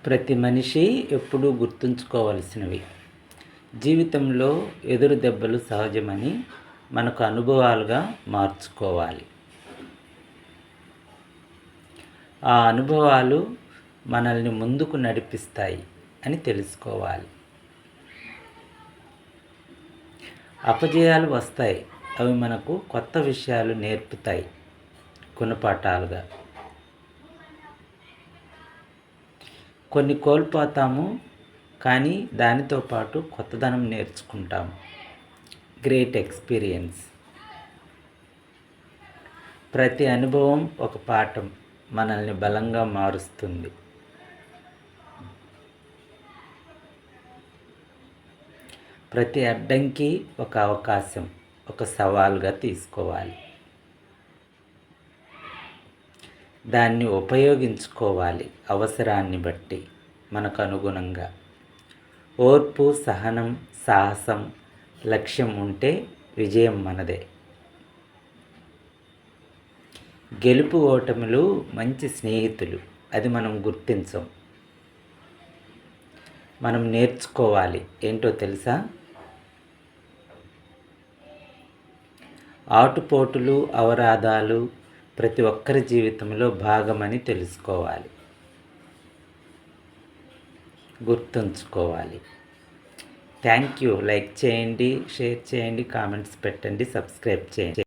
ప్రతి మనిషి ఎప్పుడూ గుర్తుంచుకోవలసినవి. జీవితంలో ఎదురు దెబ్బలు సహజమని మనకు అనుభవాలుగా మార్చుకోవాలి. ఆ అనుభవాలు మనల్ని ముందుకు నడిపిస్తాయి అని తెలుసుకోవాలి. అపజయాలు వస్తాయి, అవి మనకు కొత్త విషయాలు నేర్పుతాయి గుణపాఠాలుగా. కొన్ని కోల్పోతాము, కానీ దానితో పాటు కొత్తదనం నేర్చుకుంటాము. Great experience. ప్రతి అనుభవం ఒక పాఠం, మనల్ని బలంగా మారుస్తుంది. ప్రతి అడ్డంకి ఒక అవకాశం, ఒక సవాల్గా తీసుకోవాలి. దాన్ని ఉపయోగించుకోవాలి అవసరాన్ని బట్టి, మనకు అనుగుణంగా. ఓర్పు, సహనం, సాహసం, లక్ష్యం ఉంటే విజయం మనదే. గెలుపు ఓటములు మంచి స్నేహితులు, అది మనం గుర్తించం. మనం నేర్చుకోవాలి ఏంటో తెలుసా? ఆటుపోటులు, అవరాధాలు ప్రతి ఒక్కరి జీవితంలో భాగమని తెలుసుకోవాలి, గుర్తుంచుకోవాలి. Thank you. లైక్ చేయండి, షేర్ చేయండి, కామెంట్స్ పెట్టండి, సబ్స్క్రైబ్ చేయండి.